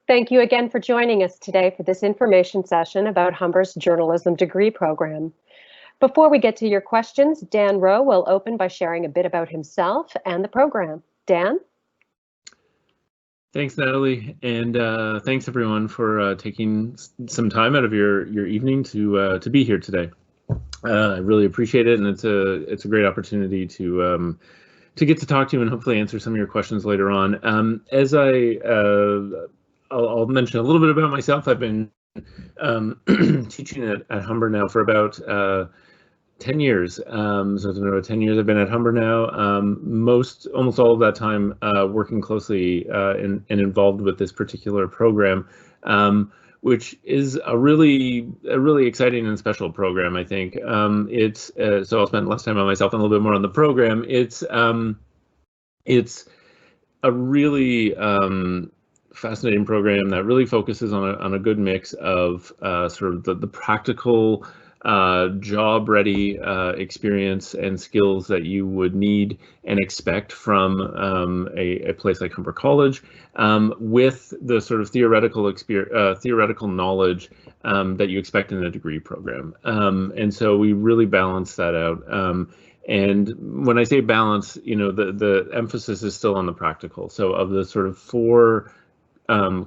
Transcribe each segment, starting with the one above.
Thank you again for joining us today for this information session about Humber's journalism degree program. Before we get to your questions, Dan Rowe will open by sharing a bit about himself and the program. Dan? Thanks, Natalie, and thanks everyone for taking some time out of your evening to be here today. I really appreciate it, and it's a great opportunity to get to talk to you and hopefully answer some of your questions later on. As I'll mention a little bit about myself. I've been teaching at Humber now for about 10 years. So it's been about 10 years I've been at Humber now. Almost all of that time working closely and involved with this particular program, which is a really exciting and special program, I think. So I'll spend less time on myself and a little bit more on the program. It's a really fascinating program that really focuses on a good mix of sort of the practical job-ready experience and skills that you would need and expect from a place like Humber College, with the sort of theoretical knowledge that you expect in a degree program. And so we really balance that out. And when I say balance, the emphasis is still on the practical. So of the sort of 4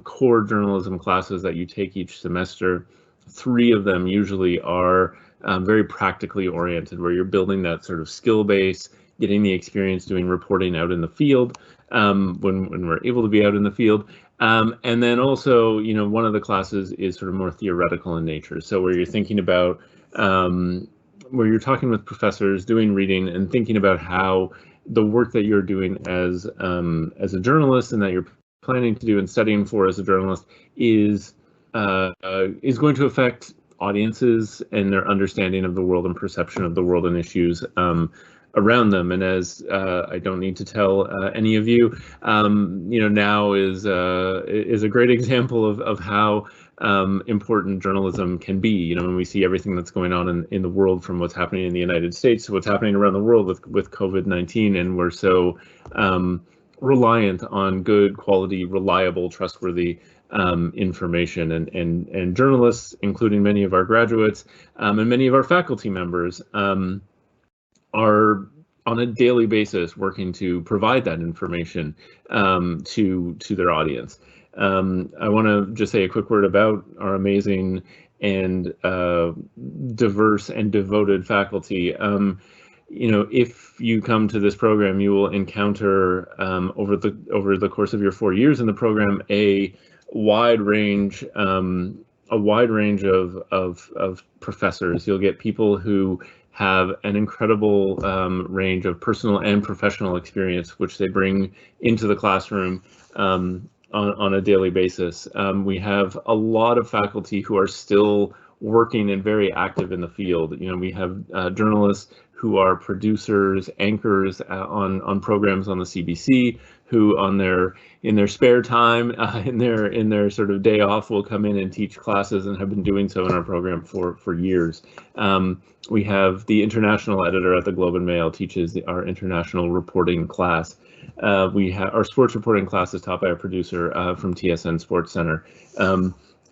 core journalism classes that you take each semester, 3 of them usually are very practically oriented, where you're building that sort of skill base, getting the experience doing reporting out in the field when we're able to be out in the field. And then also, one of the classes is sort of more theoretical in nature. So where you're thinking about, where you're talking with professors, doing reading and thinking about how the work that you're doing as a journalist and that you're planning to do and studying for as a journalist is going to affect audiences and their understanding of the world and perception of the world and issues around them. And as I don't need to tell any of you, now is a great example of how important journalism can be. When we see everything that's going on in the world, from what's happening in the United States to what's happening around the world with COVID-19, and we're so reliant on good quality, reliable, trustworthy information, and journalists, including many of our graduates and many of our faculty members, are on a daily basis working to provide that information to their audience. I want to just say a quick word about our amazing and diverse and devoted faculty. If you come to this program, you will encounter over the course of your 4 years in the program a wide range of professors. You'll get people who have an incredible range of personal and professional experience, which they bring into the classroom on a daily basis. We have a lot of faculty who are still working and very active in the field. We have journalists who are producers, anchors on programs on the CBC, who in their spare time, in their sort of day off, will come in and teach classes and have been doing so in our program for years. We have the international editor at the Globe and Mail teaches our international reporting class. We have our sports reporting class is taught by a producer from TSN Sports Center.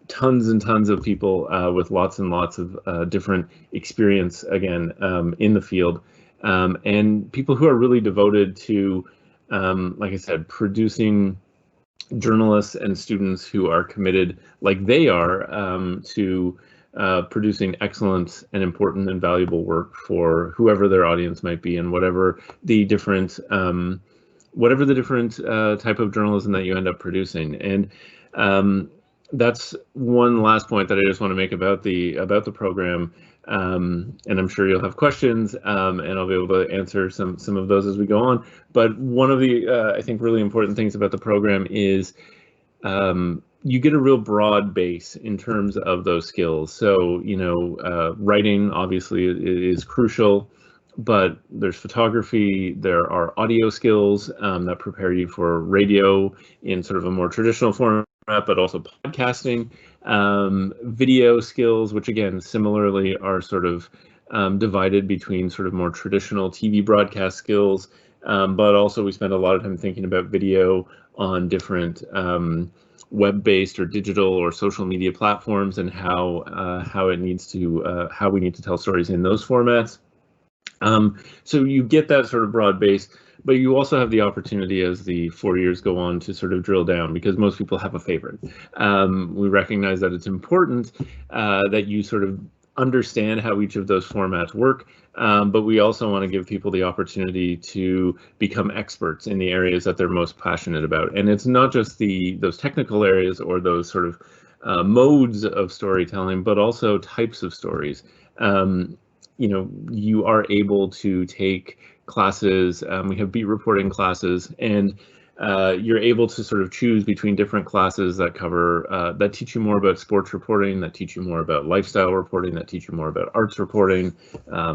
Tons and tons of people with lots and lots of different experience, again, in the field, and people who are really devoted to, like I said, producing journalists and students who are committed, like they are, to producing excellent and important and valuable work for whoever their audience might be, and whatever the different type of journalism that you end up producing. And that's one last point that I just want to make about the program, and I'm sure you'll have questions, and I'll be able to answer some of those as we go on. But one of the I think really important things about the program is you get a real broad base in terms of those skills. So writing obviously is crucial, but there's photography, there are audio skills that prepare you for radio in sort of a more traditional format, but also podcasting, video skills, which again, similarly are sort of divided between sort of more traditional TV broadcast skills, but also we spend a lot of time thinking about video on different web-based or digital or social media platforms, and how we need to tell stories in those formats. So you get that sort of broad base, but you also have the opportunity as the 4 years go on to sort of drill down, because most people have a favorite. We recognize that it's important that you sort of understand how each of those formats work, but we also want to give people the opportunity to become experts in the areas that they're most passionate about. And it's not just those technical areas or those sort of modes of storytelling, but also types of stories. You are able to take classes. We have beat reporting classes, and you're able to sort of choose between different classes that cover that teach you more about sports reporting, that teach you more about lifestyle reporting, that teach you more about arts reporting,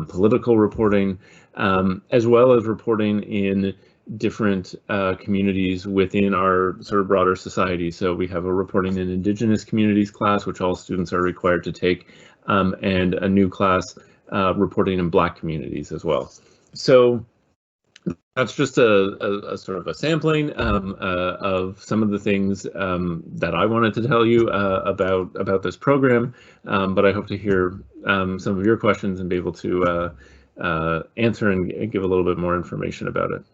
political reporting, as well as reporting in different communities within our sort of broader society. So we have a reporting in Indigenous communities class, which all students are required to take, and a new class reporting in Black communities as well. So that's just a sort of a sampling of some of the things that I wanted to tell you about this program, but I hope to hear some of your questions and be able to answer and give a little bit more information about it.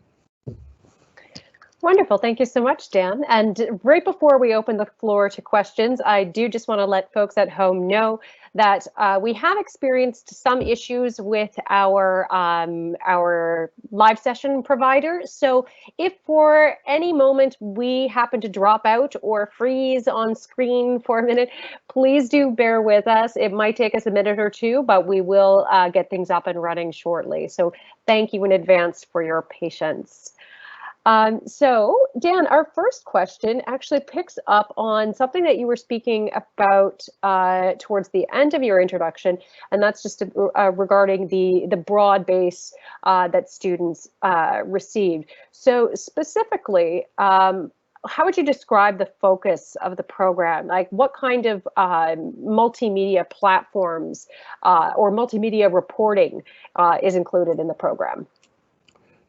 Wonderful. Thank you so much, Dan. And right before we open the floor to questions, I do just want to let folks at home know that we have experienced some issues with our live session provider. So if for any moment we happen to drop out or freeze on screen for a minute, please do bear with us. It might take us a minute or two, but we will get things up and running shortly. So thank you in advance for your patience. So Dan, our first question actually picks up on something that you were speaking about towards the end of your introduction, and that's just regarding the broad base that students received. So specifically, how would you describe the focus of the program? Like, what kind of multimedia platforms or multimedia reporting is included in the program?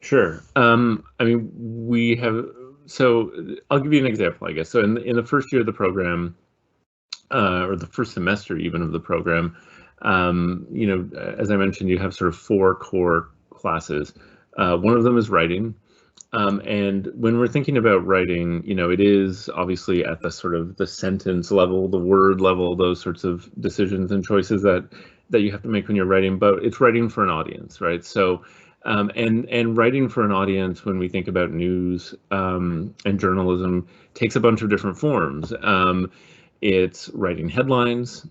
Sure. I mean, we have, so I'll give you an example, I guess. So in the first year of the program, or the first semester even of the program, as I mentioned, you have sort of 4 core classes. One of them is writing. And when we're thinking about writing, it is obviously at the sort of the sentence level, the word level, those sorts of decisions and choices that you have to make when you're writing, but it's writing for an audience, right? So and writing for an audience, when we think about news and journalism, takes a bunch of different forms. It's writing headlines.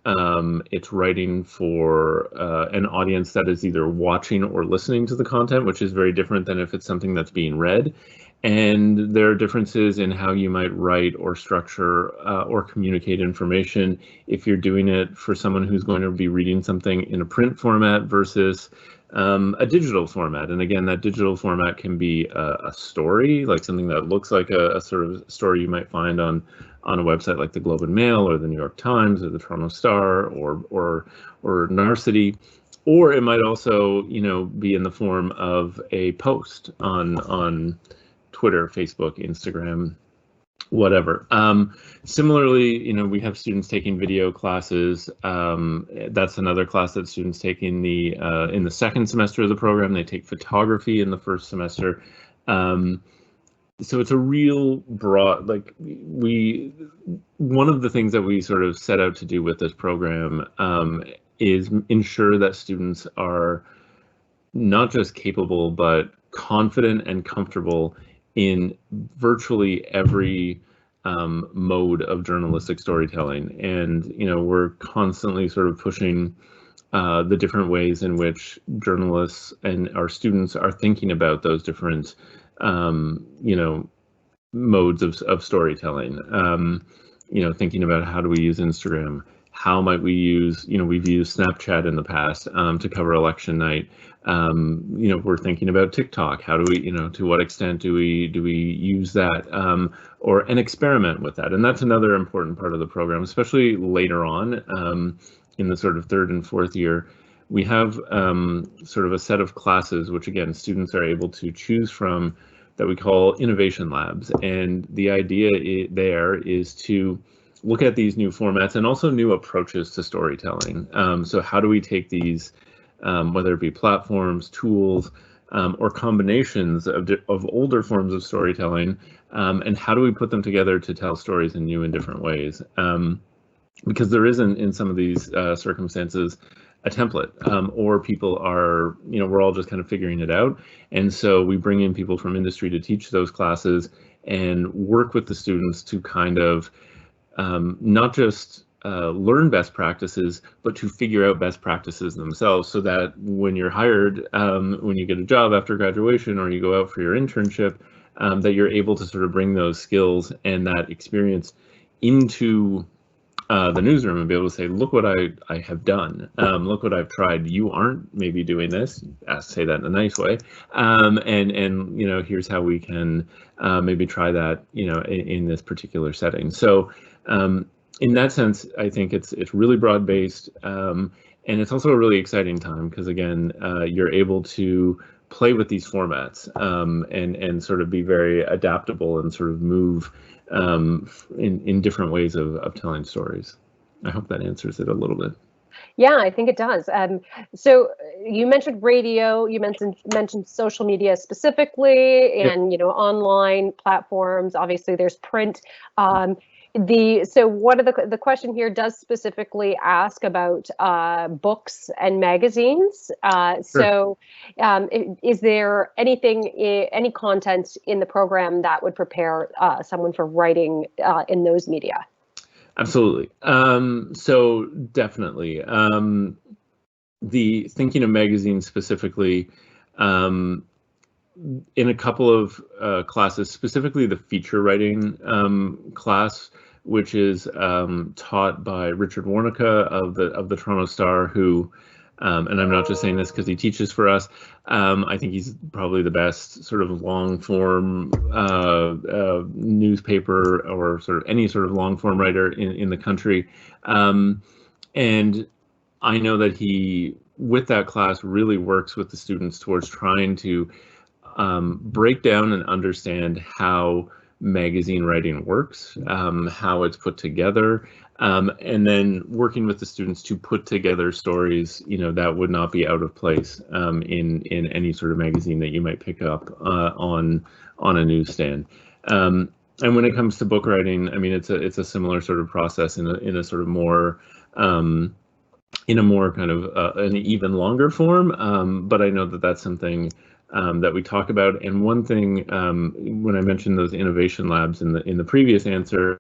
It's writing for an audience that is either watching or listening to the content, which is very different than if it's something that's being read. And there are differences in how you might write or structure or communicate information if you're doing it for someone who's going to be reading something in a print format versus a digital format. And again, that digital format can be a story, like something that looks like a sort of story you might find on a website like the Globe and Mail or the New York Times or the Toronto Star or Narcity. Or it might also, be in the form of a post on Twitter, Facebook, Instagram, whatever. Similarly, we have students taking video classes. That's another class that students take in the second semester of the program. They take photography in the first semester. So it's a real broad, one of the things that we sort of set out to do with this program is ensure that students are not just capable, but confident and comfortable in virtually every mode of journalistic storytelling. And, we're constantly sort of pushing the different ways in which journalists and our students are thinking about those different, modes of storytelling. Thinking about how do we use Instagram? How might we use, we've used Snapchat in the past to cover election night. We're thinking about TikTok. How do we, to what extent do we use that or an experiment with that? And that's another important part of the program, especially later on in the sort of 3rd and 4th year. We have sort of a set of classes, which again, students are able to choose from that we call innovation labs. And the idea there is to look at these new formats and also new approaches to storytelling. So how do we take these, whether it be platforms, tools, or combinations of older forms of storytelling, and how do we put them together to tell stories in new and different ways? Because there isn't, in some of these circumstances, a template, or people are, we're all just kind of figuring it out. And so we bring in people from industry to teach those classes and work with the students to kind of not just learn best practices, but to figure out best practices themselves, so that when you're hired, when you get a job after graduation or you go out for your internship, that you're able to sort of bring those skills and that experience into the newsroom and be able to say, look what I have done, look what I've tried. You aren't maybe doing this, say that in a nice way, and here's how we can maybe try that in this particular setting. So in that sense, I think it's really broad-based, and it's also a really exciting time because, again, you're able to play with these formats and sort of be very adaptable and sort of move in different ways of telling stories. I hope that answers it a little bit. Yeah, I think it does. So you mentioned radio, you mentioned social media specifically, and online platforms. Obviously, there's print. So what are the question here does specifically ask about books and magazines. Sure. So is there any content in the program that would prepare someone for writing in those media? Absolutely. So definitely. The thinking of magazines specifically, in a couple of classes, specifically the feature writing class, which is taught by Richard Warnica of the Toronto Star, who, and I'm not just saying this because he teaches for us, I think he's probably the best sort of long form newspaper or sort of any sort of long form writer in the country. And I know that he, with that class, really works with the students towards trying to break down and understand how magazine writing works, how it's put together, and then working with the students to put together stories, that would not be out of place in any sort of magazine that you might pick up on a newsstand. And when it comes to book writing, I mean, it's a similar sort of process in a sort of more in a more kind of an even longer form. But I know that that's something that we talk about. And one thing, when I mentioned those innovation labs in the previous answer,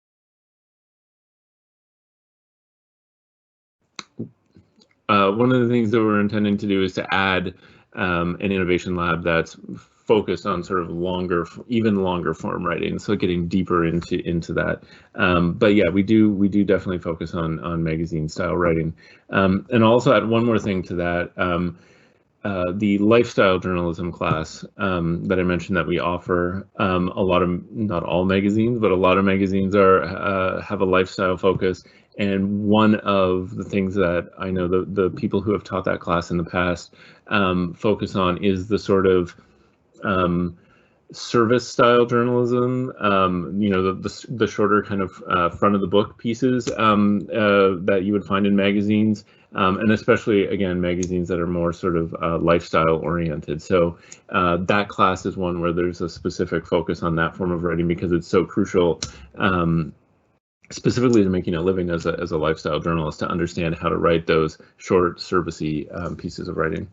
one of the things that we're intending to do is to add an innovation lab that's focused on sort of even longer form writing, so getting deeper into that. But yeah, we do definitely focus on magazine style writing. And I'll also add one more thing to that. The lifestyle journalism class that I mentioned that we offer, not all magazines, but a lot of magazines have a lifestyle focus. And one of the things that I know the people who have taught that class in the past focus on is the sort of service style journalism, the shorter kind of front of the book pieces that you would find in magazines, and especially, again, magazines that are more sort of lifestyle oriented. So that class is one where there's a specific focus on that form of writing because it's so crucial, specifically to making a living as a lifestyle journalist, to understand how to write those short servicey pieces of writing.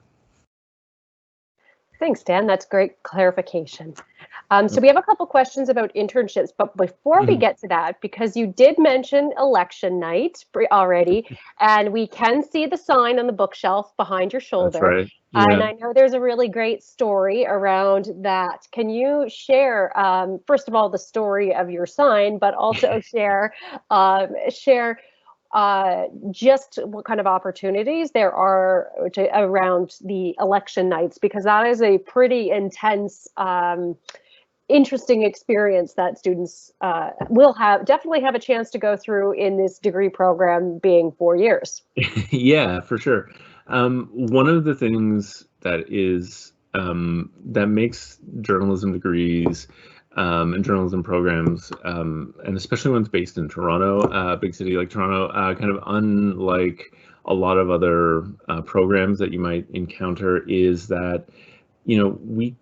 Thanks, Dan. That's great clarification. So we have a couple questions about internships, but before we get to that, because you did mention election night already, and we can see the sign on the bookshelf behind your shoulder. That's right. Yeah. And I know there's a really great story around that. Can you share, first of all, the story of your sign, but also share just what kind of opportunities there are around the election nights, because that is a pretty intense, interesting experience that students will definitely have a chance to go through in this degree program, being 4 years. Yeah, for sure. One of the things that is that makes journalism degrees and journalism programs, and especially ones based in Toronto, a big city like Toronto, kind of unlike a lot of other programs that you might encounter, is that, we,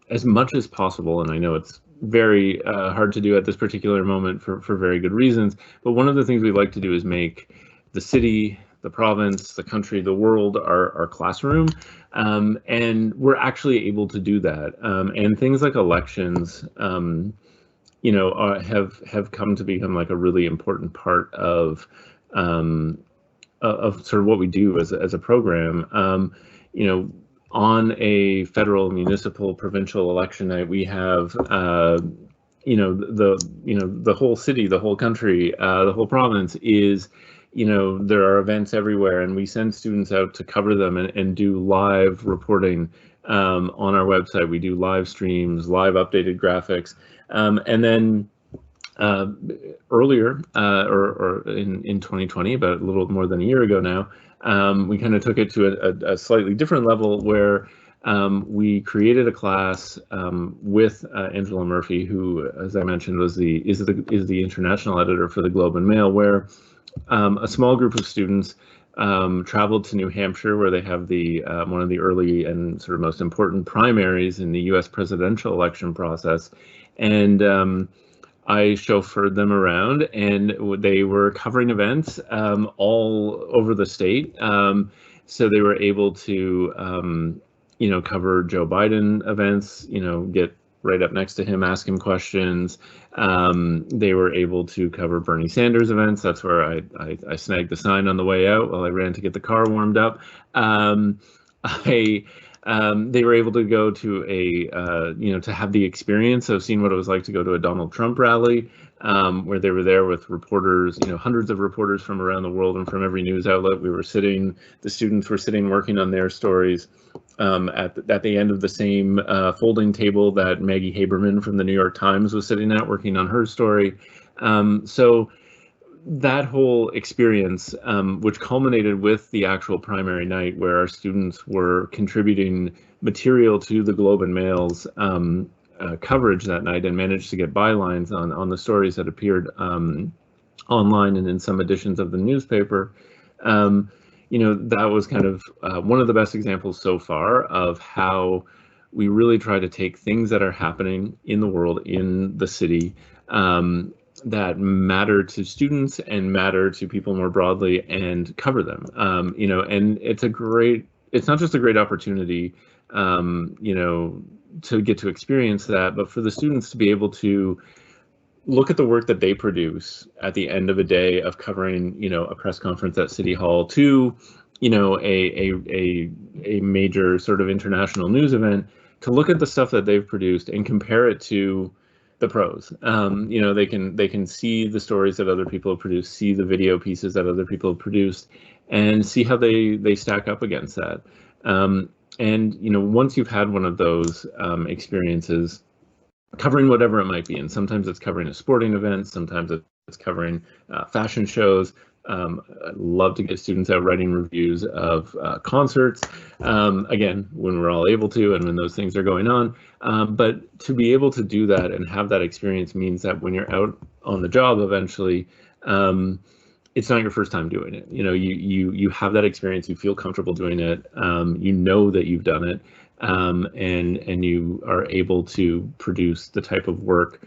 as much as possible, and I know it's very hard to do at this particular moment for very good reasons, but one of the things we like to do is make the city, the province, the country, the world our classroom, and we're actually able to do that. And things like elections, have come to become like a really important part of sort of what we do as a program. On a federal, municipal, provincial election night, we have the whole city, the whole country, the whole province is, there are events everywhere, and we send students out to cover them and do live reporting on our website. We do live streams, live updated graphics, and then earlier, or in 2020, about a little more than a year ago now, we kind of took it to a slightly different level, where we created a class with Angela Murphy, who, as I mentioned, is the international editor for the Globe and Mail, where a small group of students traveled to New Hampshire, where they have the one of the early and sort of most important primaries in the U.S. presidential election process, and I chauffeured them around, and they were covering events all over the state. So they were able to, cover Joe Biden events, get right up next to him, ask him questions. They were able to cover Bernie Sanders events. That's where I snagged the sign on the way out while I ran to get the car warmed up. They were able to go to to have the experience of seeing what it was like to go to a Donald Trump rally, where they were there with reporters, hundreds of reporters from around the world and from every news outlet. The students were sitting working on their stories at the end of the same folding table that Maggie Haberman from the New York Times was sitting at, working on her story. So that whole experience, which culminated with the actual primary night, where our students were contributing material to the Globe and Mail's coverage that night, and managed to get bylines on the stories that appeared online and in some editions of the newspaper. That was kind of one of the best examples so far of how we really try to take things that are happening in the world, in the city, that matter to students and matter to people more broadly, and cover them. And it's not just a great opportunity, to get to experience that, but for the students to be able to look at the work that they produce at the end of a day of covering, a press conference at City Hall, to, a major sort of international news event, to look at the stuff that they've produced and compare it to the pros. They can see the stories that other people have produced, see the video pieces that other people have produced, and see how they stack up against that. And once you've had one of those experiences, covering whatever it might be, and sometimes it's covering a sporting event, sometimes it's covering fashion shows. I love to get students out writing reviews of concerts, again, when we're all able to and when those things are going on. But to be able to do that and have that experience means that when you're out on the job eventually, it's not your first time doing it. You have that experience, you feel comfortable doing it, that you've done it, and you are able to produce the type of work,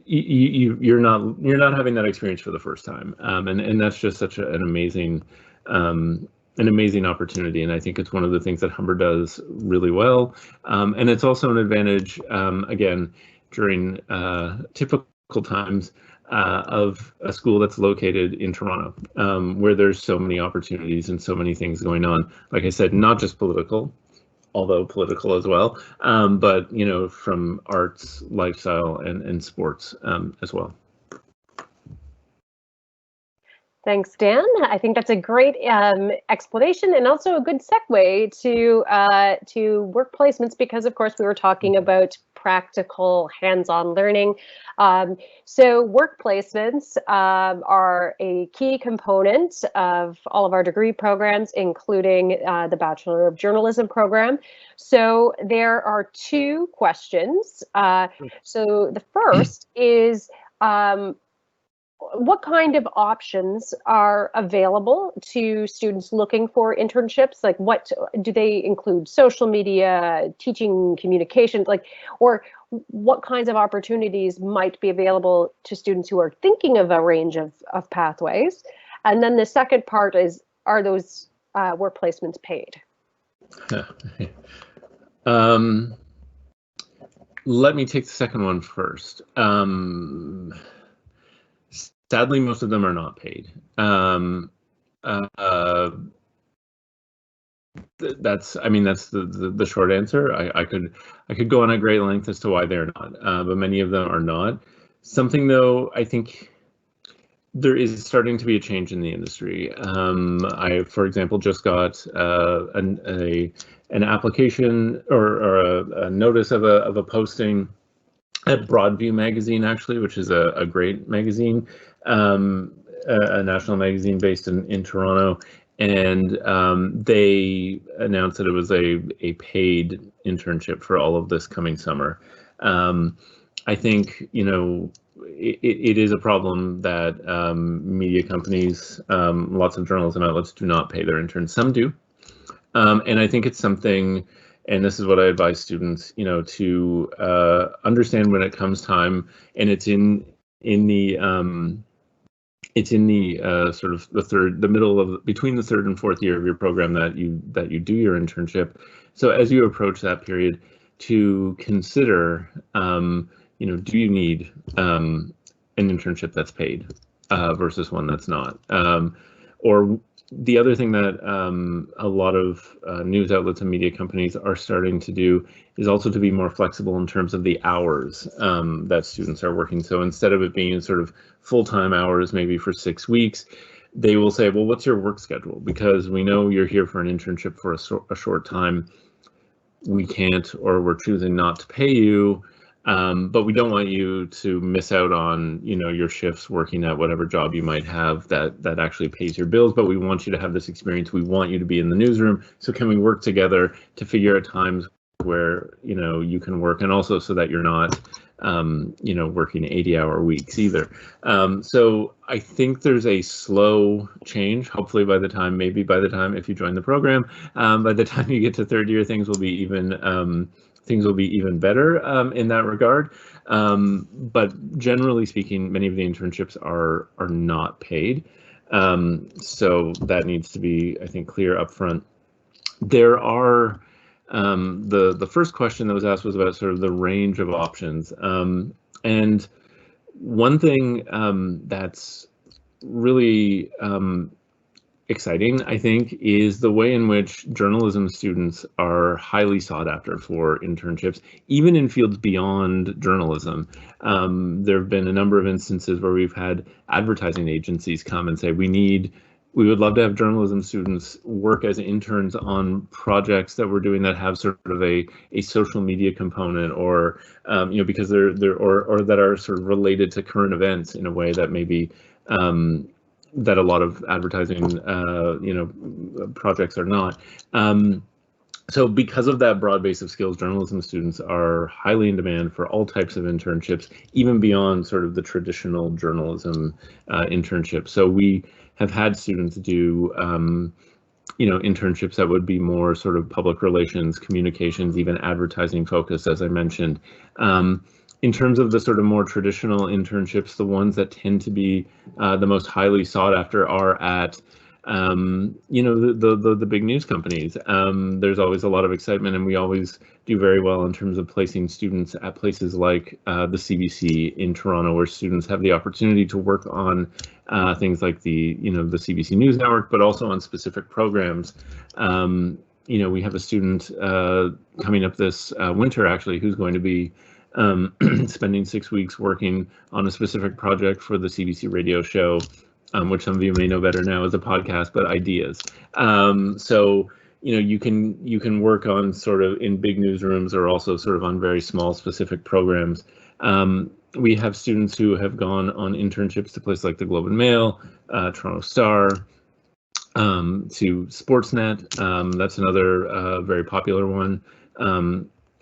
you're not having that experience for the first time, and that's just such an amazing opportunity. And I think it's one of the things that Humber does really well, and it's also an advantage, again, during typical times of a school that's located in Toronto, where there's so many opportunities and so many things going on. Like I said, not just political, although political as well, but from arts, lifestyle, and sports as well. Thanks, Dan. I think that's a great explanation, and also a good segue to work placements, because of course we were talking about practical, hands-on learning. So work placements are a key component of all of our degree programs, including the Bachelor of Journalism program. So there are two questions. So the first is, what kind of options are available to students looking for internships? Like, what do they include? Social media, teaching communications, or what kinds of opportunities might be available to students who are thinking of a range of pathways? And then the second part is, are those work placements paid? Let me take the second one first. Sadly, most of them are not paid. That's the short answer. I could go on at great length as to why they're not, but many of them are not. Something though, I think there is starting to be a change in the industry. I, for example, just got an application or a notice of a posting at Broadview magazine, actually, which is a great magazine, a national magazine based in Toronto, and they announced that it was a paid internship for all of this coming summer. I think, you know, it is a problem that media companies, lots of journalism outlets do not pay their interns. Some do, and I think it's something. And this is what I advise students, you know, to understand when it comes time, and it's in the sort of the middle of between the third and fourth year of your program that you do your internship. So as you approach that period, to consider, you know, do you need an internship that's paid versus one that's not, or the other thing that a lot of news outlets and media companies are starting to do is also to be more flexible in terms of the hours that students are working. So instead of it being sort of full-time hours, maybe for 6 weeks, they will say, well, what's your work schedule? Because we know you're here for an internship for a short time. We can't, or we're choosing not to pay you. But we don't want you to miss out on, you know, your shifts working at whatever job you might have that actually pays your bills. But we want you to have this experience. We want you to be in the newsroom. So can we work together to figure out times where, you know, you can work, and also so that you're not, you know, working 80-hour weeks either. So I think there's a slow change. Hopefully maybe by the time if you join the program, by the time you get to third year, things will be even better in that regard. But generally speaking, many of the internships are not paid. So that needs to be, I think, clear up front. There are, the first question that was asked was about sort of the range of options. And one thing that's really exciting, I think, is the way in which journalism students are highly sought after for internships, even in fields beyond journalism. There have been a number of instances where we've had advertising agencies come and say, we would love to have journalism students work as interns on projects that we're doing that have sort of a social media component, or you know, because they're or that are sort of related to current events in a way that maybe that a lot of advertising, you know, projects are not. So because of that broad base of skills, journalism students are highly in demand for all types of internships, even beyond sort of the traditional journalism internship. So we have had students do, you know, internships that would be more sort of public relations, communications, even advertising focused, as I mentioned. In terms of the sort of more traditional internships, the ones that tend to be the most highly sought after are at, you know, the big news companies. There's always a lot of excitement, and we always do very well in terms of placing students at places like the CBC in Toronto, where students have the opportunity to work on things like the CBC News Network, but also on specific programs. You know, we have a student coming up this winter, actually, who's going to be spending 6 weeks working on a specific project for the CBC radio show, which some of you may know better now as a podcast, but Ideas. So, you can work on sort of in big newsrooms or also sort of on very small specific programs. We have students who have gone on internships to places like the Globe and Mail, Toronto Star, to Sportsnet. That's another very popular one.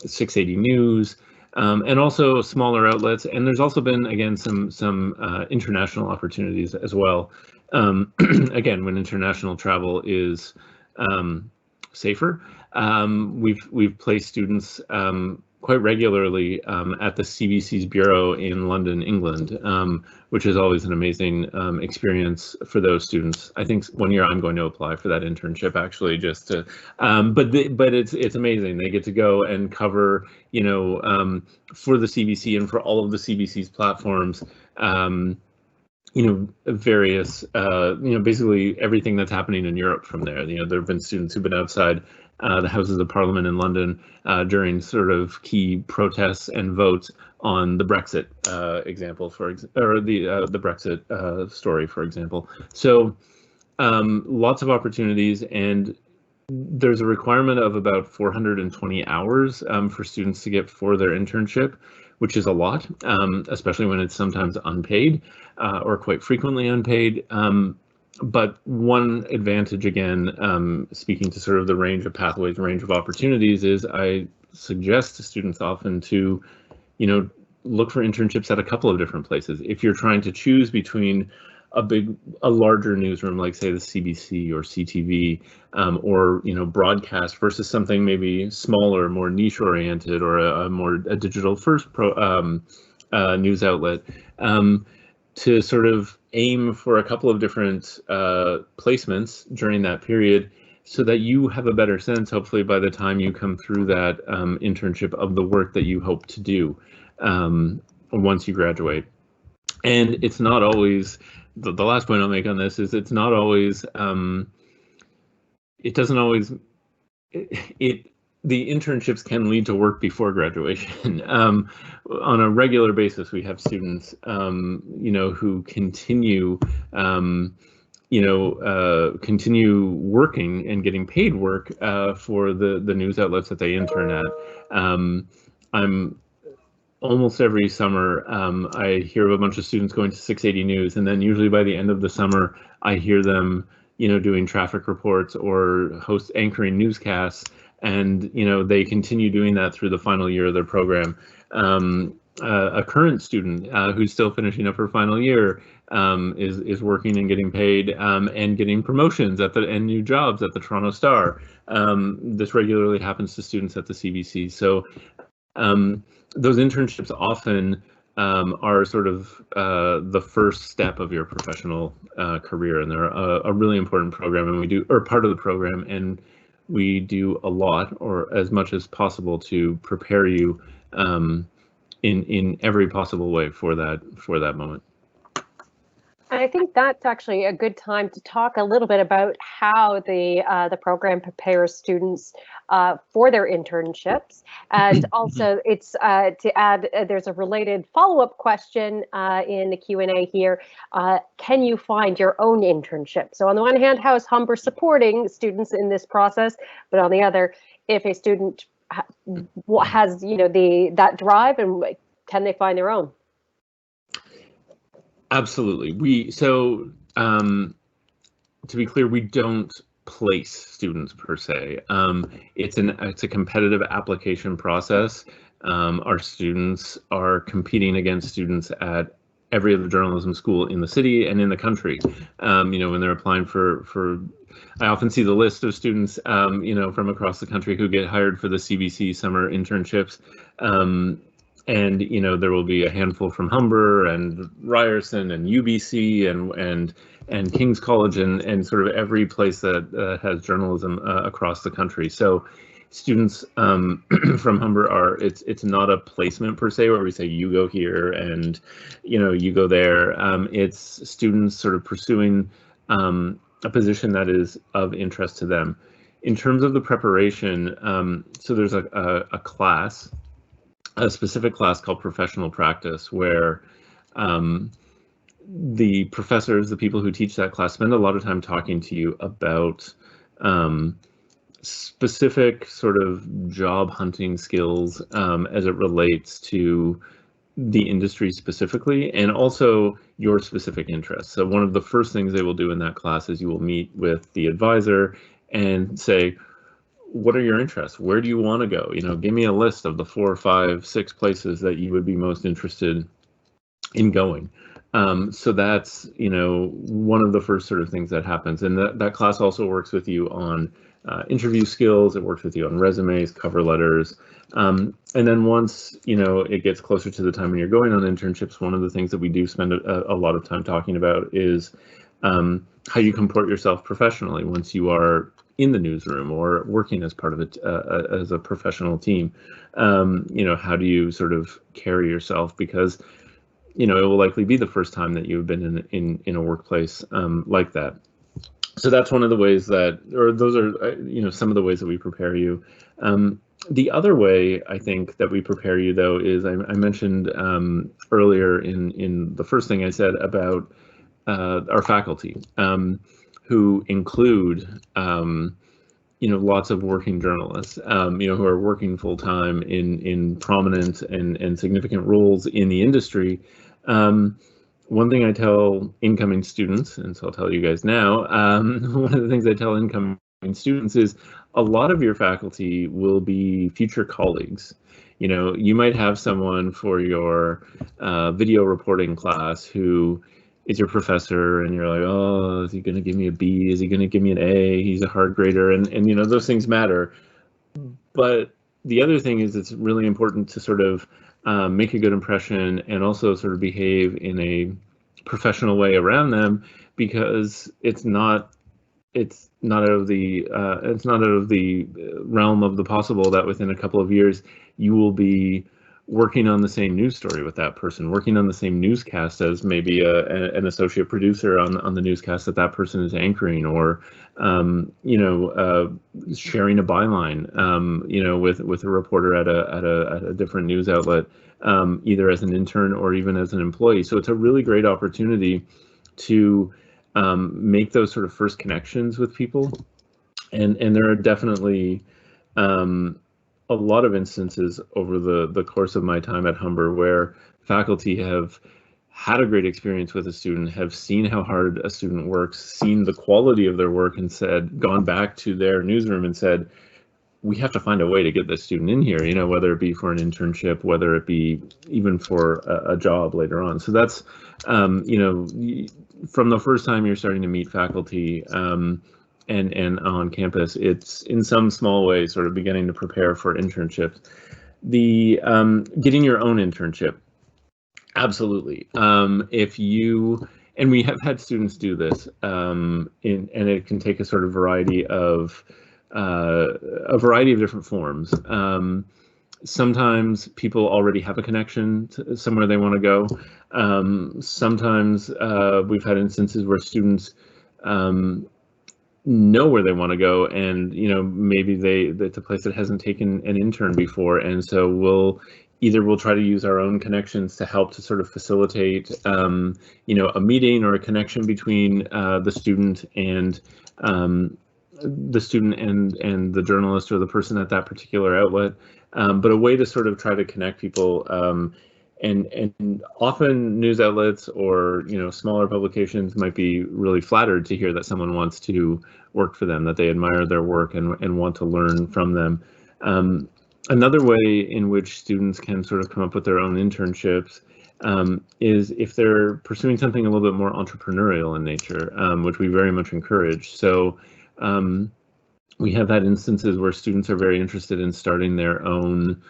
680 News, and also smaller outlets. And there's also been, again, some international opportunities as well. Again, when international travel is safer, we've placed students quite regularly at the CBC's bureau in London, England, which is always an amazing experience for those students. I think one year I'm going to apply for that internship, actually, just to. But it's amazing. They get to go and cover, for the CBC and for all of the CBC's platforms. Various, basically everything that's happening in Europe from there. There have been students who've been outside the Houses of Parliament in London during sort of key protests and votes on the Brexit example, or the Brexit story, for example. So lots of opportunities, and there's a requirement of about 420 hours for students to get for their internship, which is a lot, especially when it's sometimes unpaid or quite frequently unpaid. But one advantage, again, speaking to sort of the range of pathways, range of opportunities, is I suggest to students often to, look for internships at a couple of different places. If you're trying to choose between a larger newsroom, like say the CBC or CTV, or broadcast, versus something maybe smaller, more niche oriented, or a digital first news outlet, to sort of aim for a couple of different placements during that period, so that you have a better sense, hopefully, by the time you come through that internship, of the work that you hope to do once you graduate. And it's not always, the last point I'll make on this is, it's not always, it doesn't always, the internships can lead to work before graduation. On a regular basis, we have students, who continue, continue working and getting paid work for the news outlets that they intern at. I'm almost every summer, I hear of a bunch of students going to 680 News, and then usually by the end of the summer, I hear them, doing traffic reports or anchoring newscasts, and they continue doing that through the final year of their program. A current student who's still finishing up her final year is working and getting paid and getting promotions and new jobs at the Toronto Star. This regularly happens to students at the CBC. So those internships often are sort of the first step of your professional career, and they're a really important program, and part of the program, and we do a lot, or as much as possible, to prepare you in every possible way for that moment. I think that's actually a good time to talk a little bit about how the program prepares students for their internships, and also it's to add, there's a related follow-up question in the Q&A here. Can you find your own internship? So on the one hand, how is Humber supporting students in this process? But on the other, if a student has that drive, and can they find their own? Absolutely. So to be clear, we don't place students per se. It's a competitive application process. Our students are competing against students at every other journalism school in the city and in the country. When they're applying for, I often see the list of students, from across the country who get hired for the CBC summer internships. And there will be a handful from Humber and Ryerson and UBC and King's College and sort of every place that has journalism across the country. So students from Humber it's not a placement per se, where we say you go here and you go there. It's students sort of pursuing a position that is of interest to them. In terms of the preparation, so there's a class, a specific class called Professional Practice, where the professors, the people who teach that class, spend a lot of time talking to you about specific sort of job hunting skills as it relates to the industry specifically, and also your specific interests. So one of the first things they will do in that class is you will meet with the advisor and say, what are your interests? Where do you want to go? You know, give me a list of the 4, 5, 6 places that you would be most interested in going. So that's, you know, one of the first sort of things that happens. And that class also works with you on interview skills. It works with you on resumes, cover letters. And then once, you know, it gets closer to the time when you're going on internships, one of the things that we do spend a lot of time talking about is how you comport yourself professionally once you are in the newsroom or working as part of it as a professional team. You know, how do you sort of carry yourself? Because, you know, it will likely be the first time that you've been in a workplace like that. So that's one of the ways that, or those are, you know, some of the ways that we prepare you. The other way I think that we prepare you, though, is I mentioned earlier in the first thing I said about our faculty, who include, you know, lots of working journalists, you know, who are working full time in prominent and significant roles in the industry. One thing I tell incoming students, and so I'll tell you guys now, one of the things I tell incoming students is a lot of your faculty will be future colleagues. You know, you might have someone for your video reporting class who is your professor, and you're like, oh, is he going to give me a B? Is he going to give me an A? He's a hard grader, and you know, those things matter. But the other thing is, it's really important to sort of make a good impression and also sort of behave in a professional way around them, because it's not out of the realm of the possible that within a couple of years you will be working on the same news story with that person, working on the same newscast as maybe an associate producer on the newscast that person is anchoring, or you know, sharing a byline, you know, with a reporter at a different news outlet, either as an intern or even as an employee. So it's a really great opportunity to make those sort of first connections with people, and there are definitely a lot of instances over the course of my time at Humber where faculty have had a great experience with a student, have seen how hard a student works, seen the quality of their work, and gone back to their newsroom and said, we have to find a way to get this student in here, you know, whether it be for an internship, whether it be even for a job later on. So that's, you know, from the first time you're starting to meet faculty, and on campus, it's in some small way sort of beginning to prepare for internships. The getting your own internship, absolutely. If you, and we have had students do this, and it can take a sort of variety of different forms. Sometimes people already have a connection to somewhere they want to go. Sometimes we've had instances where students know where they want to go, and you know, maybe it's a place that hasn't taken an intern before, and so we'll try to use our own connections to help to sort of facilitate you know, a meeting or a connection between the student and the journalist or the person at that particular outlet, but a way to sort of try to connect people. And often news outlets or, you know, smaller publications might be really flattered to hear that someone wants to work for them, that they admire their work and want to learn from them. Another way in which students can sort of come up with their own internships is if they're pursuing something a little bit more entrepreneurial in nature, which we very much encourage. So we have had instances where students are very interested in starting their own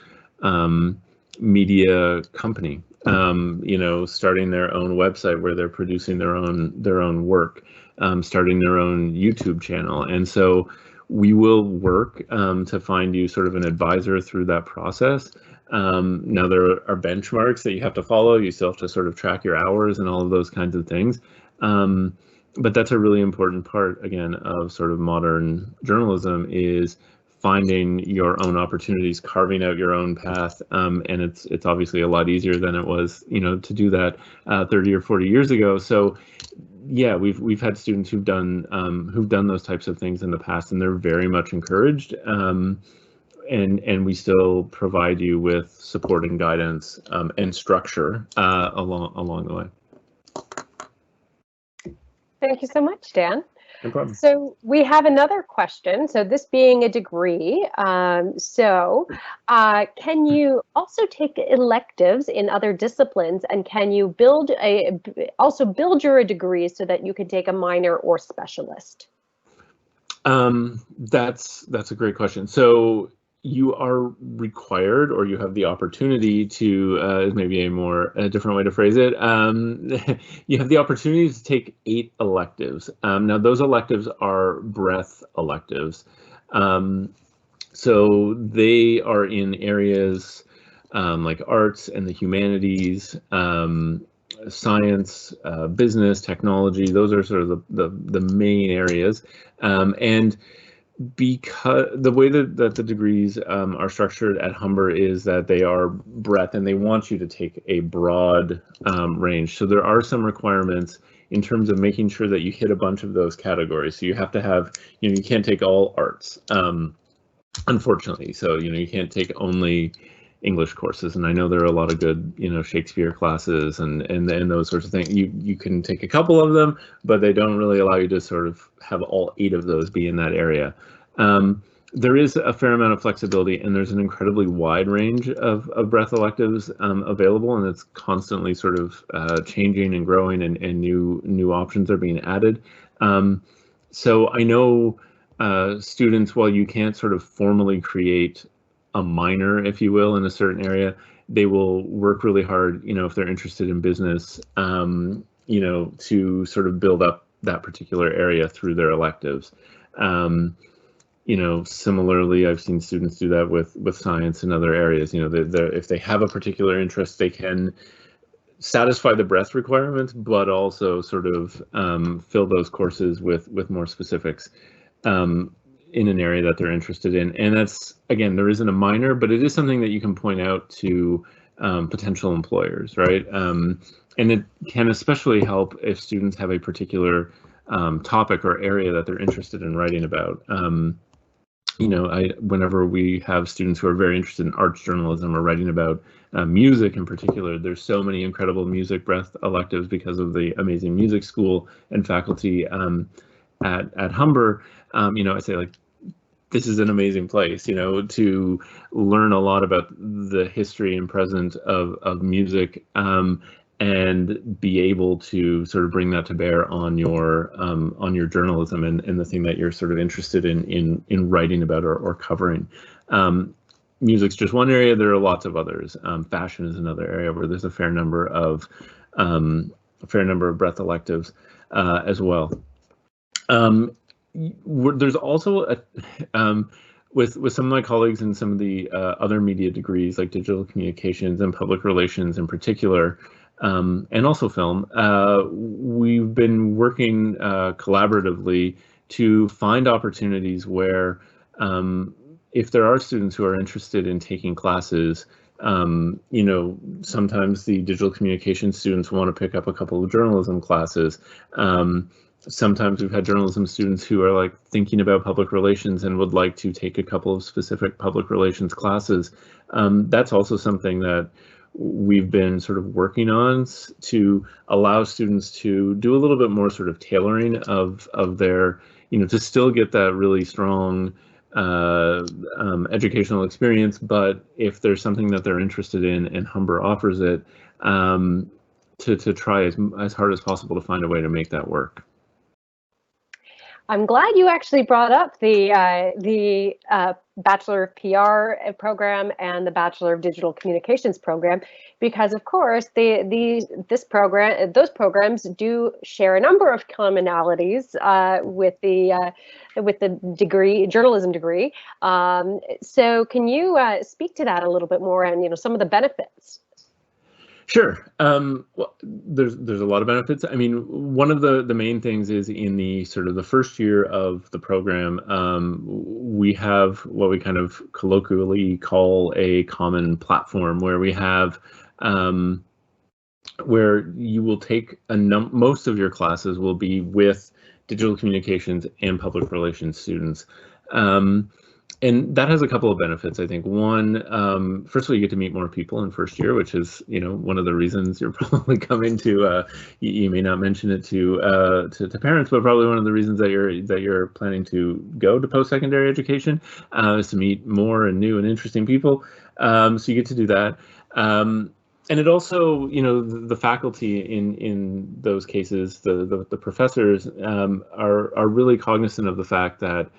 media company, you know, starting their own website where they're producing their own work, starting their own YouTube channel. And so we will work to find you sort of an advisor through that process. Now there are benchmarks that you have to follow. You still have to sort of track your hours and all of those kinds of things. But that's a really important part, again, of sort of modern journalism, is finding your own opportunities, carving out your own path, and it's obviously a lot easier than it was, to do that 30 or 40 years ago. So yeah, we've had students who've done those types of things in the past, and they're very much encouraged. And we still provide you with support and guidance and structure along the way. Thank you so much, Dan. No problem. So we have another question. So this being a degree, can you also take electives in other disciplines, and can you also build your degree so that you can take a minor or specialist? That's a great question. So you are required, or you have the opportunity to, maybe a different way to phrase it. You have the opportunity to take 8 electives. Now those electives are breadth electives. So they are in areas like arts and the humanities, science, business, technology. Those are sort of the main areas. And because the way that the degrees are structured at Humber is that they are breadth, and they want you to take a broad range. So there are some requirements in terms of making sure that you hit a bunch of those categories. So you have to have, you can't take all arts, unfortunately. So, you can't take only English courses, and I know there are a lot of good, Shakespeare classes and those sorts of things. You can take a couple of them, but they don't really allow you to sort of have all 8 of those be in that area. There is a fair amount of flexibility, and there's an incredibly wide range of breadth electives available, and it's constantly sort of changing and growing, and new options are being added. So I know students, while you can't sort of formally create a minor, if you will, in a certain area, they will work really hard, if they're interested in business, to sort of build up that particular area through their electives. Similarly, I've seen students do that with science and other areas. If they have a particular interest, they can satisfy the breadth requirements, but also sort of fill those courses with more specifics in an area that they're interested in. And that's, again, there isn't a minor, but it is something that you can point out to potential employers, right? And it can especially help if students have a particular topic or area that they're interested in writing about. Whenever we have students who are very interested in arts journalism or writing about music in particular, there's so many incredible music breadth electives because of the amazing music school and faculty at Humber. I say, like, this is an amazing place, to learn a lot about the history and present of music, and be able to sort of bring that to bear on your journalism and the thing that you're sort of interested in writing about or covering. Music's just one area. There are lots of others. Fashion is another area where there's a fair number of breadth electives as well. There's also with some of my colleagues in some of the other media degrees, like digital communications and public relations in particular, and also film, we've been working collaboratively to find opportunities where, if there are students who are interested in taking classes, sometimes the digital communication students want to pick up a couple of journalism classes. Sometimes we've had journalism students who are like thinking about public relations and would like to take a couple of specific public relations classes. That's also something that we've been sort of working on to allow students to do a little bit more sort of tailoring of their, to still get that really strong educational experience. But if there's something that they're interested in and Humber offers it, to try as hard as possible to find a way to make that work. I'm glad you actually brought up the Bachelor of PR program and the Bachelor of Digital Communications program, because of course those programs do share a number of commonalities with the degree, journalism degree. So can you speak to that a little bit more, and some of the benefits? Sure. Well, there's a lot of benefits. I mean, one of the main things is in the sort of the first year of the program, we have what we kind of colloquially call a common platform, where we have where you will take most of your classes will be with digital communications and public relations students. And that has a couple of benefits, I think. One, first of all, you get to meet more people in first year, which is, one of the reasons you're probably coming to. You may not mention it to parents, but probably one of the reasons that you're planning to go to post-secondary education is to meet more and new and interesting people. So you get to do that. And it also, the faculty in those cases, the professors are really cognizant of the fact that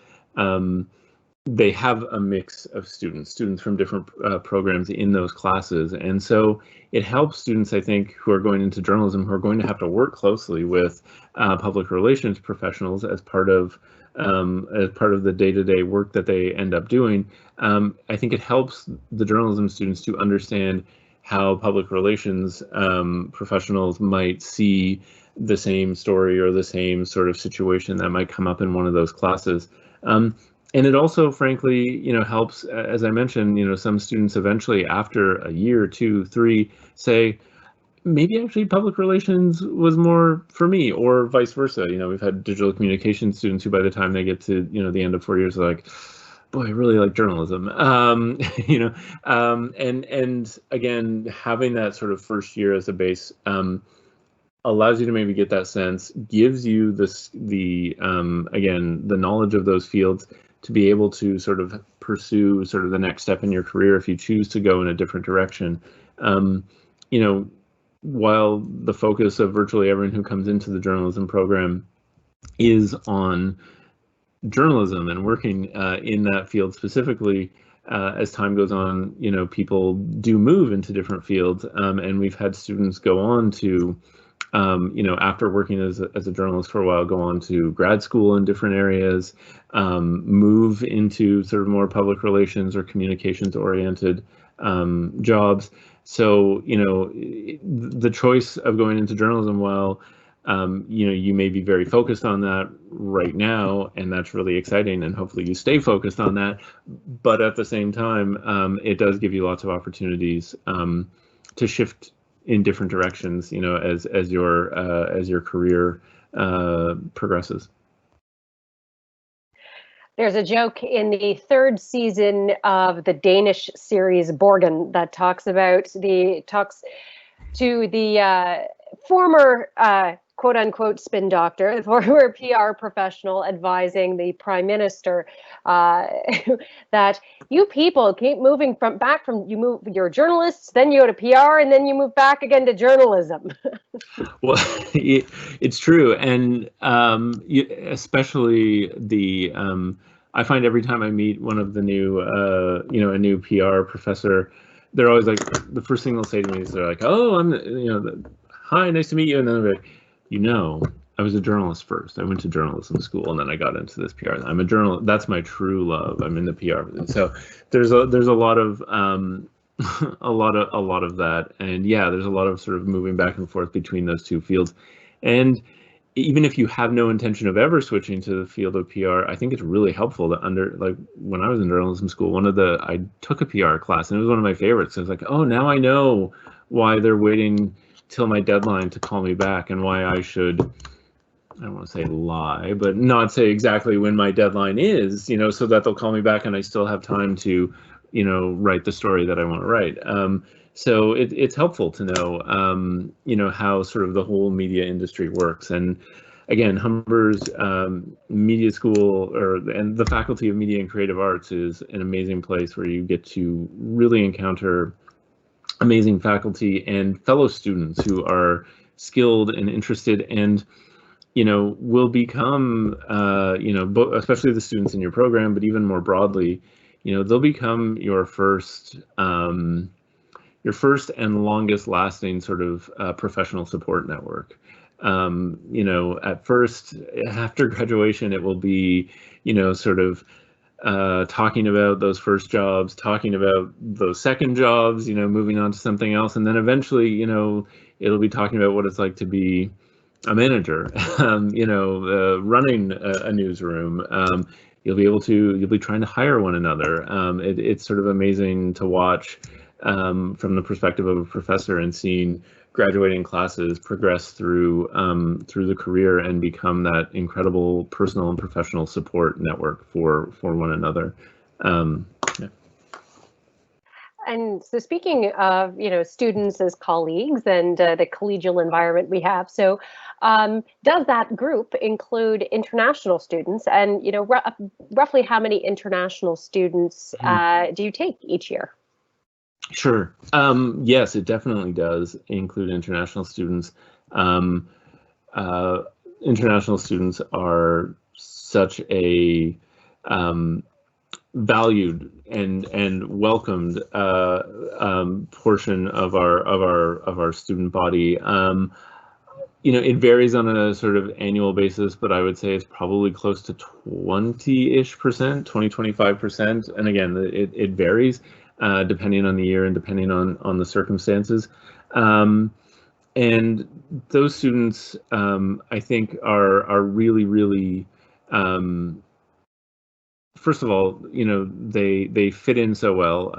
they have a mix of students from different programs in those classes. And so it helps students, I think, who are going into journalism, who are going to have to work closely with public relations professionals as part of the day-to-day work that they end up doing. I think it helps the journalism students to understand how public relations professionals might see the same story or the same sort of situation that might come up in one of those classes. And it also, frankly, helps, as I mentioned, some students eventually, after a year, 2, 3, say, maybe actually public relations was more for me, or vice versa. We've had digital communication students who, by the time they get to, the end of 4 years, are like, boy, I really like journalism. And again, having that sort of first year as a base allows you to maybe get that sense, gives you again, the knowledge of those fields to be able to sort of pursue sort of the next step in your career if you choose to go in a different direction. While the focus of virtually everyone who comes into the journalism program is on journalism and working in that field specifically, as time goes on, people do move into different fields, and we've had students go on to, after working as a journalist for a while, go on to grad school in different areas, move into sort of more public relations or communications oriented jobs. So, the choice of going into journalism, while you may be very focused on that right now, and that's really exciting, and hopefully you stay focused on that. But at the same time, it does give you lots of opportunities to shift in different directions, as your career progresses. There's a joke in the third season of the Danish series Borgen that talks to the former quote unquote spin doctor, the former PR professional advising the prime minister that you people keep moving you're journalists, then you go to PR, and then you move back again to journalism. Well, it's true. And especially I find every time I meet one of the new, a new PR professor, they're always like, the first thing they'll say to me is they're like, oh, hi, nice to meet you. And then they're like, I was a journalist first. I went to journalism school, and then I got into this PR. I'm a journalist. That's my true love. I'm in the PR. So there's a lot of a lot of that, and yeah, there's a lot of sort of moving back and forth between those two fields. And even if you have no intention of ever switching to the field of PR, I think it's really helpful to like when I was in journalism school, I took a PR class, and it was one of my favorites. I was like, oh, now I know why they're waiting till my deadline to call me back, and why I should, I don't want to say lie, but not say exactly when my deadline is, so that they'll call me back and I still have time to, write the story that I want to write. So it's helpful to know, how sort of the whole media industry works. And again, Humber's media school, and the Faculty of Media and Creative Arts, is an amazing place where you get to really encounter amazing faculty and fellow students who are skilled and interested, and will become, especially the students in your program, but even more broadly, they'll become your first and longest lasting sort of professional support network. At first, after graduation, it will be, sort of talking about those first jobs, talking about those second jobs, moving on to something else, and then eventually, it'll be talking about what it's like to be a manager, running a newsroom. You'll be trying to hire one another. It's sort of amazing to watch from the perspective of a professor and seeing graduating classes progress through the career and become that incredible personal and professional support network for one another. Yeah. And so speaking of, students as colleagues and the collegial environment we have, so does that group include international students? And, roughly how many international students do you take each year? Sure. Yes, it definitely does include international students. International students are such a valued and welcomed portion of our student body. It varies on a sort of annual basis, but I would say it's probably close to 20-ish%, 20-25%. And again, it varies depending on the year and depending on the circumstances. And those students, I think, are really, really, first of all, they fit in so well.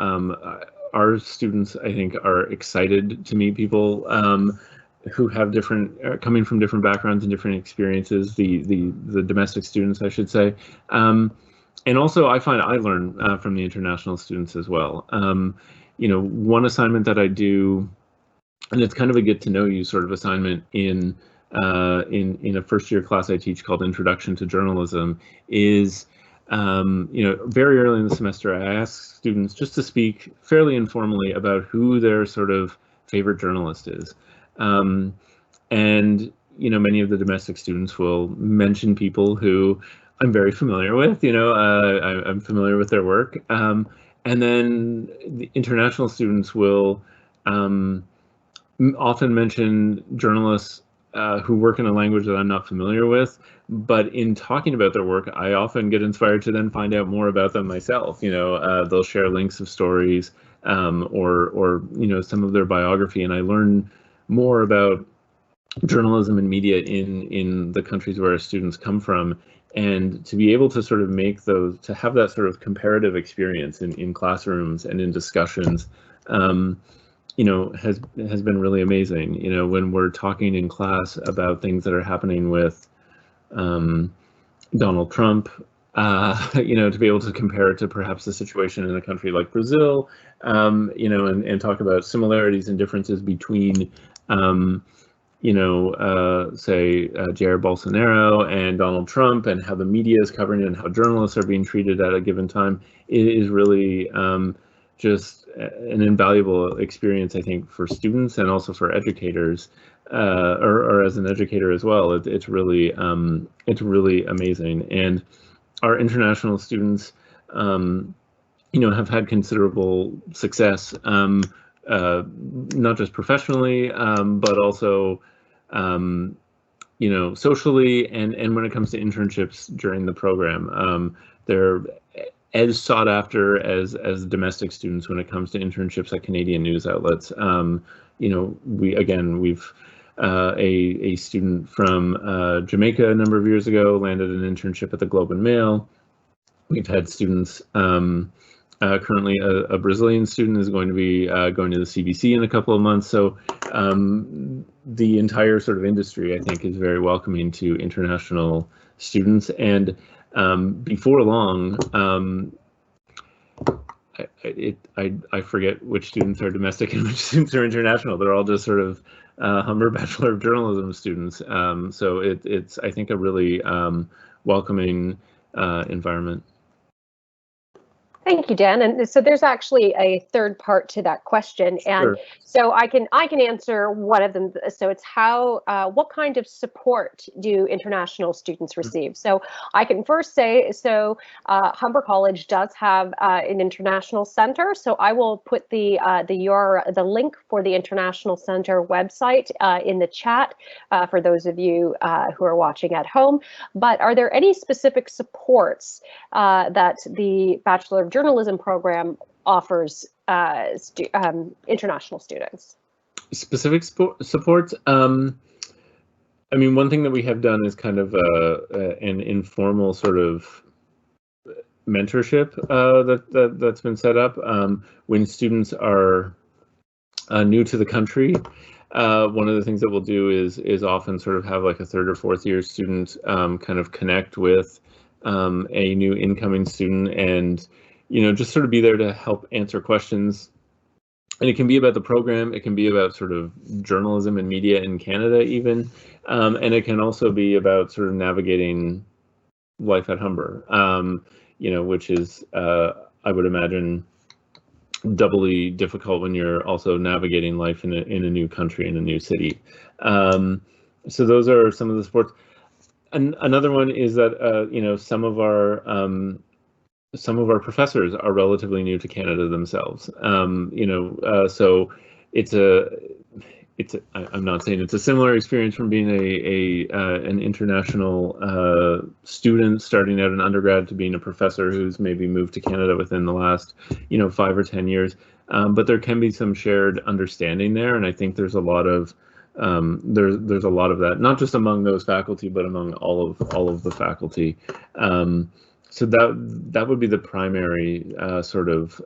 Our students, I think, are excited to meet people who have coming from different backgrounds and different experiences. The domestic students, I should say. And also, I find I learn from the international students as well. One assignment that I do, and it's kind of a get to know you sort of assignment in a first year class I teach called Introduction to Journalism, is very early in the semester I ask students just to speak fairly informally about who their sort of favorite journalist is. And many of the domestic students will mention people who I'm very familiar with, I'm familiar with their work. And then the international students will often mention journalists who work in a language that I'm not familiar with. But in talking about their work, I often get inspired to then find out more about them myself. They'll share links of stories or some of their biography, and I learn more about journalism and media in the countries where our students come from. And to be able to sort of to have that sort of comparative experience in classrooms and in discussions, has been really amazing. When we're talking in class about things that are happening with Donald Trump, to be able to compare it to perhaps the situation in a country like Brazil, and talk about similarities and differences between say Jair Bolsonaro and Donald Trump, and how the media is covering it and how journalists are being treated at a given time, it is really just an invaluable experience, I think, for students and also for educators, or as an educator as well. It's really amazing. And our international students, have had considerable success, not just professionally, but also socially, and when it comes to internships during the program. They're as sought after as domestic students when it comes to internships at Canadian news outlets. We've a student from Jamaica a number of years ago landed an internship at the Globe and Mail. We've had students, currently a Brazilian student is going to be going to the CBC in a couple of months. So the entire sort of industry, I think, is very welcoming to international students. And before long, I forget which students are domestic and which students are international. They're all just sort of Humber Bachelor of Journalism students. So it's, I think, a really welcoming environment. Thank you, Dan. And so there's actually a third part to that question, and Sure. so I can answer one of them. So it's how what kind of support do international students receive? So I can first say Humber College does have an international center. So I will put the link for the International Center website in the chat for those of you who are watching at home. But are there any specific supports that the Bachelor of Journalism program offers international students? Specific supports. I mean, one thing that we have done is kind of an informal sort of mentorship that's been set up when students are new to the country. One of the things that we'll do is often sort of have like a third or fourth year student kind of connect with a new incoming student, and just sort of be there to help answer questions. And it can be about the program, it can be about sort of journalism and media in Canada even, and it can also be about sort of navigating life at Humber, which is, I would imagine, doubly difficult when you're also navigating life in a new country, in a new city. So those are some of the supports. And another one is that some of our professors are relatively new to Canada themselves. So I'm not saying it's a similar experience from being an international student starting out in undergrad to being a professor who's maybe moved to Canada within the last 5 or 10 years, but there can be some shared understanding there, and I think there's a lot of there's a lot of that, not just among those faculty, but among all of the faculty. So that would be the primary sort of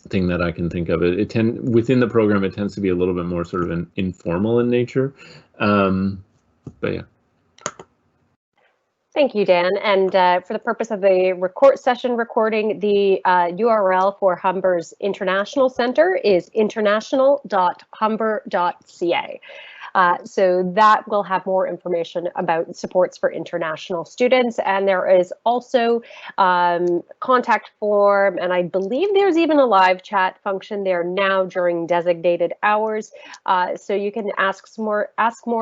thing that I can think of. Within the program, it tends to be a little bit more sort of informal in nature, but yeah. Thank you, Dan. And for the purpose of the session recording, the URL for Humber's International Center is international.humber.ca. So that will have more information about supports for international students. And there is also contact form, and I believe there's even a live chat function there now during designated hours. So you can ask more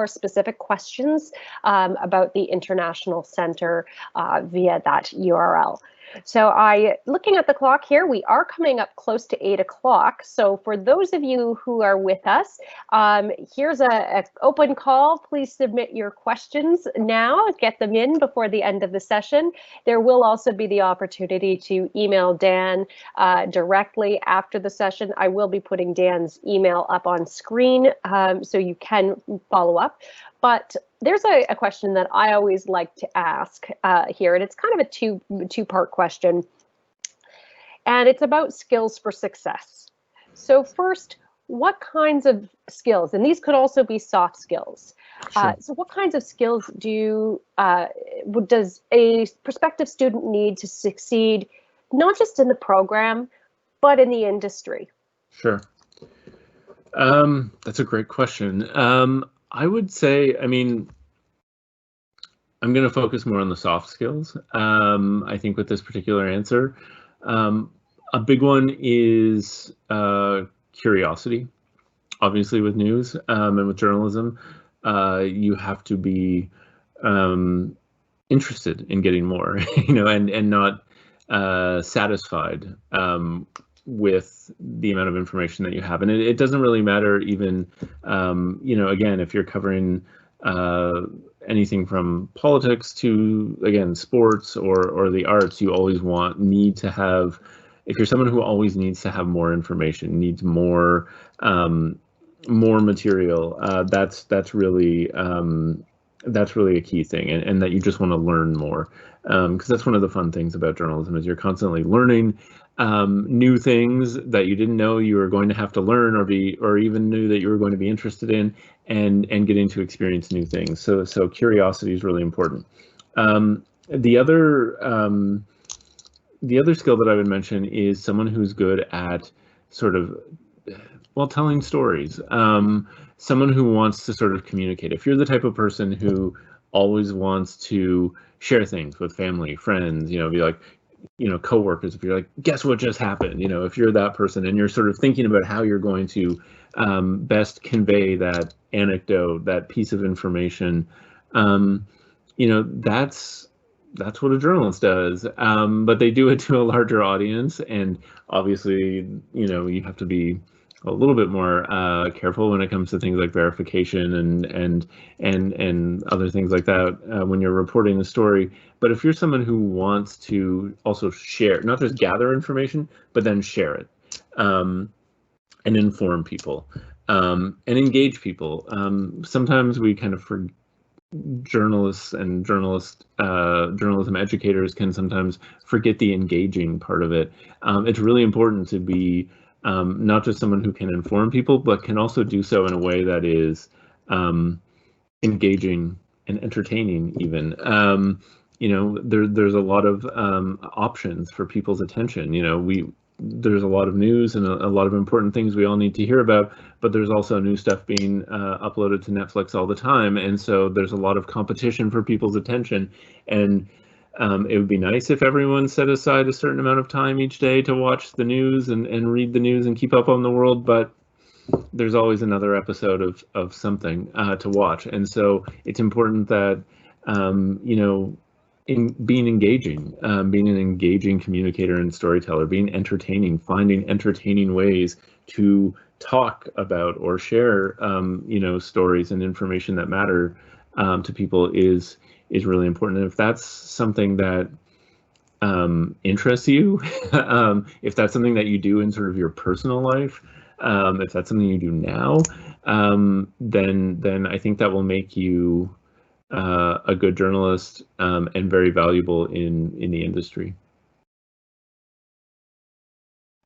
specific questions about the International Center via that URL. So looking at the clock here, we are coming up close to 8 o'clock. So for those of you who are with us, here's an open call. Please submit your questions now, get them in before the end of the session. There will also be the opportunity to email Dan directly after the session. I will be putting Dan's email up on screen so you can follow up. But there's a question that I always like to ask here, and it's kind of a two-part question, and it's about skills for success. So first, what kinds of skills, and these could also be soft skills. Sure. So what kinds of skills does a prospective student need to succeed, not just in the program, but in the industry? Sure. That's a great question. I would say, I mean, I'm going to focus more on the soft skills. I think with this particular answer, a big one is curiosity. Obviously, with news and with journalism, you have to be interested in getting more, and not satisfied with the amount of information that you have. And it doesn't really matter even, again, if you're covering anything from politics to, again, sports or the arts, you always need to have, if you're someone who always needs to have more information, needs more material, that's really a key thing, and that you just want to learn more, because that's one of the fun things about journalism is you're constantly learning new things that you didn't know you were going to have to learn or even knew that you were going to be interested in, and getting to experience new things. So curiosity is really important. The other skill that I would mention is someone who's good at sort of, telling stories. Someone who wants to sort of communicate. If you're the type of person who always wants to share things with family, friends, be like, coworkers, if you're like, guess what just happened, if you're that person and you're sort of thinking about how you're going to best convey that anecdote, that piece of information, that's what a journalist does, but they do it to a larger audience, and obviously, you have to be a little bit more careful when it comes to things like verification and other things like that when you're reporting the story. But if you're someone who wants to also share, not just gather information, but then share it and inform people and engage people, sometimes we kind of forget. Journalists and journalism educators can sometimes forget the engaging part of it. It's really important to be not just someone who can inform people, but can also do so in a way that is engaging and entertaining even. There's a lot of options for people's attention. There's a lot of news and a lot of important things we all need to hear about, but there's also new stuff being uploaded to Netflix all the time. And so there's a lot of competition for people's attention. And it would be nice if everyone set aside a certain amount of time each day to watch the news and read the news and keep up on the world, but there's always another episode of something to watch. And so it's important that, in being engaging, being an engaging communicator and storyteller, being entertaining, finding entertaining ways to talk about or share, stories and information that matter to people is really important. And if that's something that interests you, if that's something that you do in sort of your personal life, if that's something you do now, then I think that will make you a good journalist and very valuable in the industry.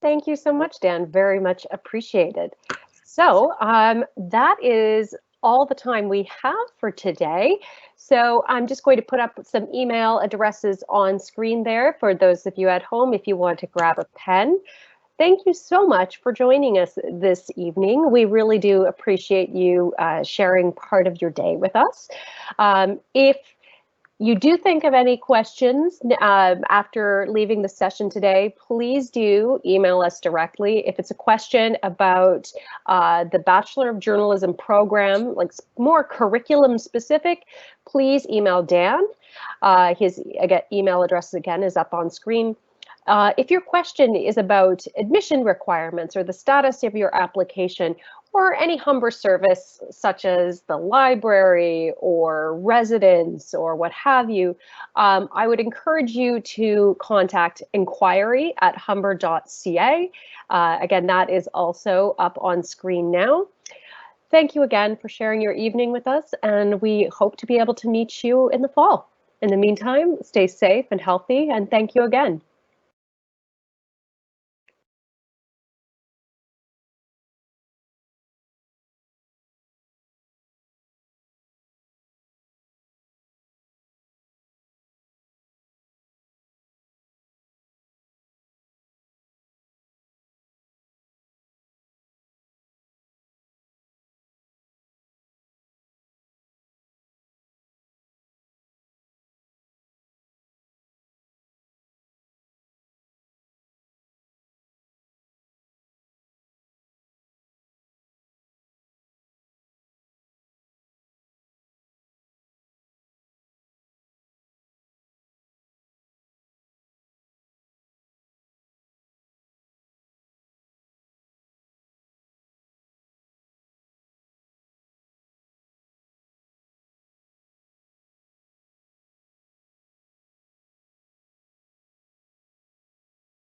Thank you so much, Dan. Very much appreciated. So that is all the time we have for today. So I'm just going to put up some email addresses on screen there for those of you at home if you want to grab a pen. Thank you so much for joining us this evening. We really do appreciate you sharing part of your day with us. If you do think of any questions after leaving the session today, please do email us directly. If it's a question about the Bachelor of Journalism program, like more curriculum specific, please email Dan. His email address again is up on screen. If your question is about admission requirements or the status of your application or any Humber service such as the library or residence or what have you, I would encourage you to contact inquiry@humber.ca. Again, that is also up on screen now. Thank you again for sharing your evening with us, and we hope to be able to meet you in the fall. In the meantime, stay safe and healthy, and thank you again.